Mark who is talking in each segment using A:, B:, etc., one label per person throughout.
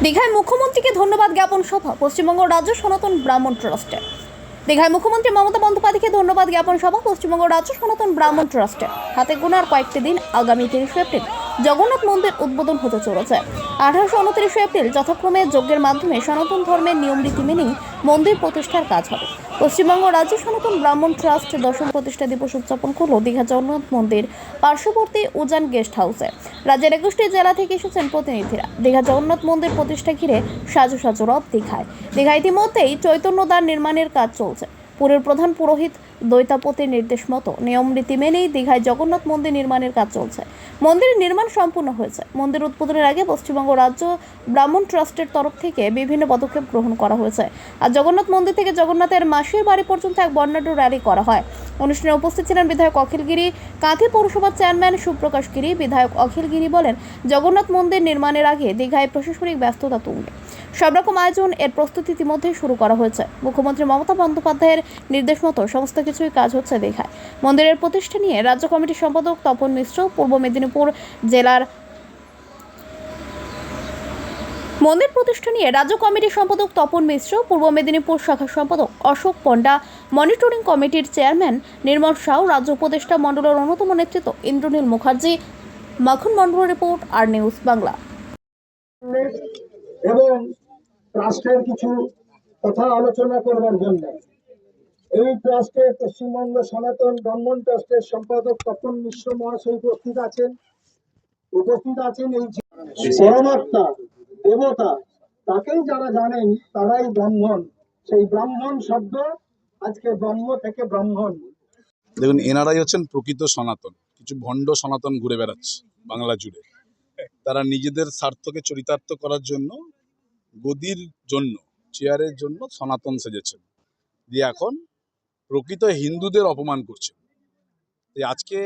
A: দীঘায় মুখ্যমন্ত্রীকে ধন্যবাদ জ্ঞাপন সভা পশ্চিমবঙ্গ রাজ্য সনাতন ব্রাহ্মণ ট্রাস্টের। দীঘায় মুখ্যমন্ত্রী মমতা বন্দ্যোপাধ্যায়কে ধন্যবাদ জ্ঞাপন সভা পশ্চিমবঙ্গ রাজ্য সনাতন ব্রাহ্মণ ট্রাস্টের। হাতে গোনার কয়েকটি দিন, আগামী 30 এপ্রিল জগন্নাথ মন্দির উদ্বোধন হতে চলেছে। 28-29 এপ্রিল যথাক্রমে যজ্ঞের মাধ্যমে সনাতন ধর্মের নিয়ম রীতি মেনেই মন্দির প্রতিষ্ঠার কাজ হবে। পশ্চিমবঙ্গ রাজ্য সনাতন ব্রাহ্মণ ট্রাস্ট 10ম প্রতিষ্ঠা দিবস উদযাপন করল দীঘা জগন্নাথ মন্দির পার্শ্ববর্তী উজান গেস্ট হাউসে। রাজ্যের 21টি জেলা থেকে এসেছেন প্রতিনিধিরা। দীঘা জগন্নাথ মন্দির প্রতিষ্ঠা ঘিরে সাজু সাজু রব দীঘায়। দীঘায় ইতিমধ্যেই চৈতন্যদ্বার নির্মাণের কাজ চলছে। পুরীর প্রধান পুরোহিত দৈতাপতির নির্দেশ মতো নিয়ম রীতি মেনেই দীঘায় জগন্নাথ মন্দির নির্মাণের কাজ চলছে। মন্দিরের নির্মাণ সম্পূর্ণ হয়েছে। মন্দির উদ্বোধনের আগে পশ্চিমবঙ্গ রাজ্য ব্রাহ্মণ ট্রাস্টের তরফ থেকে বিভিন্ন পদক্ষেপ গ্রহণ করা হয়েছে। আর জগন্নাথ মন্দির থেকে জগন্নাথের মাসির বাড়ি পর্যন্ত এক বর্ণাঢ্য র্যালি করা হয়। অনুষ্ঠানে উপস্থিত ছিলেন বিধায়ক অখিল গিরি, কাঁথি পৌরসভার চেয়ারম্যান সুপ্রকাশ গিরি। বিধায়ক অখিল গিরি বলেন, জগন্নাথ মন্দির নির্মাণের আগে দীঘায় প্রশাসনিক ব্যস্ততা তুঙ্গে। সব রকম আয়োজন এর প্রস্তুতি ইতিমধ্যেই শুরু করা হয়েছে। মুখ্যমন্ত্রী মমতা বন্দ্যোপাধ্যায়ের নির্দেশ মতো সমস্ত কিছুই কাজ হচ্ছে দীঘায়। মন্দিরের প্রতিষ্ঠা নিয়ে রাজ্য কমিটির সম্পাদক তপন মিশ্র, পূর্ব মেদিনীপুর জেলার মন্দির প্রতিষ্ঠা নিয়ে রাজ্য কমিটির সম্পাদক তপন মিশ্র, পূর্ব মেদিনীপুর শাখা সম্পাদক অশোক পণ্ডা, মনিটরিং কমিটির চেয়ারম্যান নির্মল সাউ, রাজ্য উপদেষ্টা মণ্ডলের অন্যতম নেতৃত্ব ইন্দ্রনীল মুখার্জি। মাখন মন্ডল রিপোর্ট, আর নিউজ বাংলা।
B: এবং ট্রাস্টের কিছু কথা আলোচনা করবার জন্য এই ট্রাস্টের পশ্চিমবঙ্গ সনাতন ব্রাহ্মণ ট্রাস্টের সম্পাদক তপন মিশ্র মহাশয় উপস্থিত আছেন এই পরমাত্মা দেবতা, তাকেই যারা জানেন তারাই ব্রাহ্মণ। সেই ব্রাহ্মণ শব্দ আজকে ব্রহ্ম থেকে ব্রাহ্মণ।
C: দেখুন, এনারাই হচ্ছেন প্রকৃত সনাতন। কিছু ভণ্ড সনাতন ঘুরে বেড়াচ্ছে বাংলা জুড়ে। তারা নিজেদের স্বার্থকে চরিতার্থ করার জন্য, গদির জন্য, চেয়ারের জন্য সনাতন সেজেছেন, দিয়ে এখন প্রকৃত হিন্দুদের অপমান করছেন। আজকে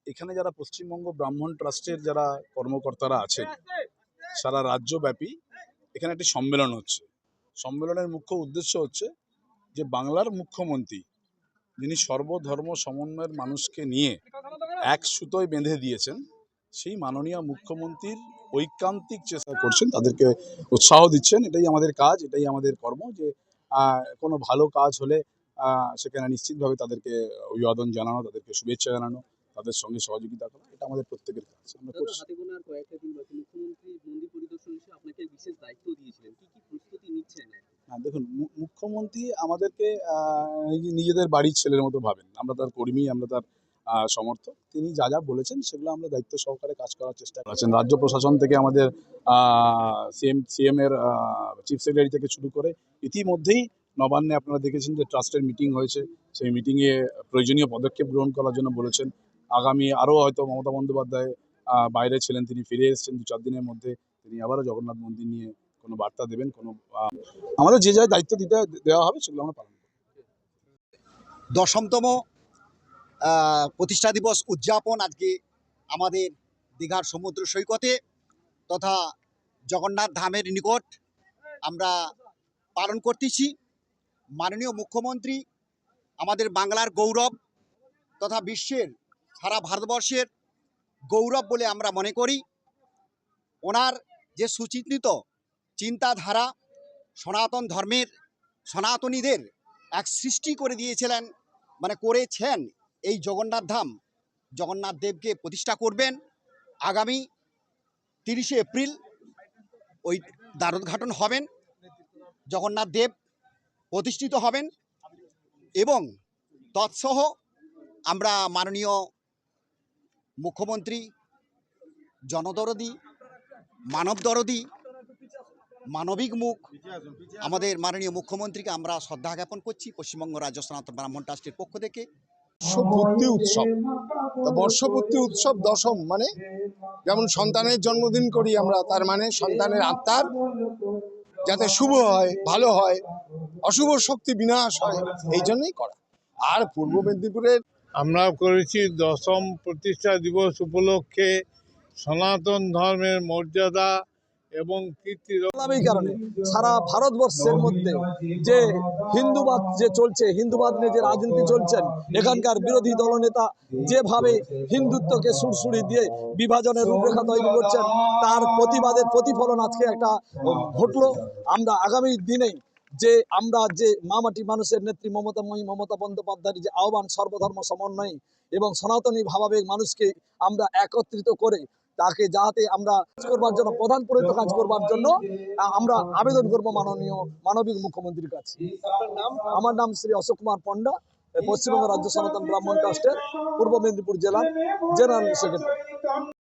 C: এখানে যারা পশ্চিমবঙ্গ ব্রাহ্মণ ট্রাস্টের যারা কর্মকর্তারা আছেন, সারা রাজ্যব্যাপী এখানে একটি সম্মেলন হচ্ছে। সম্মেলনের মুখ্য উদ্দেশ্য হচ্ছে যে বাংলার মুখ্যমন্ত্রী, যিনি সর্বধর্ম সমন্বয়ের মানুষকে নিয়ে এক সুতোয় বেঁধে দিয়েছেন, সেই মাননীয় মুখ্যমন্ত্রীর ঐকান্তিক চেষ্টা করছেন, তাদেরকে উৎসাহ দিচ্ছেন। এটাই আমাদের কাজ, এটাই আমাদের কর্ম, যে কোনো ভালো কাজ হলে সেখানে নিশ্চিতভাবে তাদেরকে অভিবাদন জানানো, তাদেরকে শুভেচ্ছা জানানো, তাদের সঙ্গে সহযোগিতা করা, এটা আমাদের প্রত্যেকের কাজ। আমরা করছি। হ্যাঁ, দেখুন, মুখ্যমন্ত্রী আমাদেরকে নিজেদের বাড়ির ছেলের মতো ভাবেন। আমরা তার কর্মী, আমরা তার সমর্থক। তিনি যা যা বলেছেন সেগুলো আমরা দায়িত্ব সহকারে কাজ করার চেষ্টা করছেন। রাজ্য প্রশাসন থেকে আমাদের সিএম এর চিফ সেক্রেটারি থেকে শুরু করে ইতিমধ্যেই নবান্নে আপনারা দেখেছেন যে ট্রাস্টের মিটিং হয়েছে। সেই মিটিংয়ে প্রয়োজনীয় পদক্ষেপ গ্রহণ করার জন্য বলেছেন। আগামী আরও হয়তো মমতা বন্দ্যোপাধ্যায় বাইরে ছিলেন, তিনি ফিরে এসেছেন। 2-4 দিনের মধ্যে তিনি আবারও জগন্নাথ মন্দির নিয়ে কোনো বার্তা দেবেন। কোনো আমাদের যে যা দায়িত্ব দেওয়া হবে সেগুলো আমরা পালন করব।
D: 10তম প্রতিষ্ঠা দিবস উদযাপন আজকে আমাদের দীঘার সমুদ্র সৈকতে তথা জগন্নাথ ধামের নিকট আমরা পালন করতেছি। মাননীয় মুখ্যমন্ত্রী আমাদের বাংলার গৌরব তথা বিশ্বের, সারা ভারতবর্ষের গৌরব বলে আমরা মনে করি। ওনার যে সুচিন্তিত চিন্তাধারা, সনাতন ধর্মের সনাতনীদের এক সৃষ্টি করে দিয়েছিলেন, করেছেন। এই জগন্নাথ ধাম, জগন্নাথ দেবকে প্রতিষ্ঠা করবেন। আগামী 30 এপ্রিল ওই দ্বারোদ্ঘাটন হবেন, জগন্নাথ দেব প্রতিষ্ঠিত হবেন। এবং তৎসহ আমরা মাননীয় মুখ্যমন্ত্রী, জনদরদী, মানবদরদী, মানবিক মুখ আমাদের মাননীয় মুখ্যমন্ত্রীকে আমরা শ্রদ্ধা জ্ঞাপন করছি পশ্চিমবঙ্গ রাজ্য সনাতন ব্রাহ্মণ ট্রাস্টের পক্ষ থেকে।
E: বর্ষপূর্তি উৎসব, বর্ষপূর্তি উৎসব দশম, মানে যেমন সন্তানের জন্মদিন করি আমরা, তার মানে সন্তানের আত্মার যাতে শুভ হয়, ভালো হয়, অশুভ শক্তি বিনাশ হয়, এই জন্যই করা। আর পূর্ব মেদিনীপুরের
F: আমরা করেছি 10ম প্রতিষ্ঠা দিবস উপলক্ষে সনাতন ধর্মের মর্যাদা
C: এবং কীর্তি
F: এই কারণে সারা ভারতবর্ষের মধ্যে যে হিন্দুবাদ যে চলছে, হিন্দুবাদ নিয়ে যে রাজনীতি চলছেন, এখানকার বিরোধী দলনেতা যেভাবে হিন্দুত্বকে সুরসুরি দিয়ে বিভাজনের রূপরেখা তৈরি করছেন, তার প্রতিবাদের প্রতিফলন আজকে একটা ঘটলো। আমরা আগামী দিনে যে আমরা যে মামাটি মানুষের নেত্রী মমতা বন্দ্যোপাধ্যায়ের যে আহ্বান সর্বধর্ম সমন্বয় এবং সনাতনী ভাবাবেগ মানুষকে আমরা একত্রিত করে তাকে যাতে আমরা করবার জন্য প্রধান পুরোহিত কাজ করবার জন্য আমরা আবেদন করব মানবিক মুখ্যমন্ত্রীর কাছে। আমার নাম শ্রী অশোক কুমার পণ্ডা, পশ্চিমবঙ্গ রাজ্য সনাতন ব্রাহ্মণ ট্রাস্টের পূর্ব মেদিনীপুর জেলার জেনারেল সেক্রেটারি।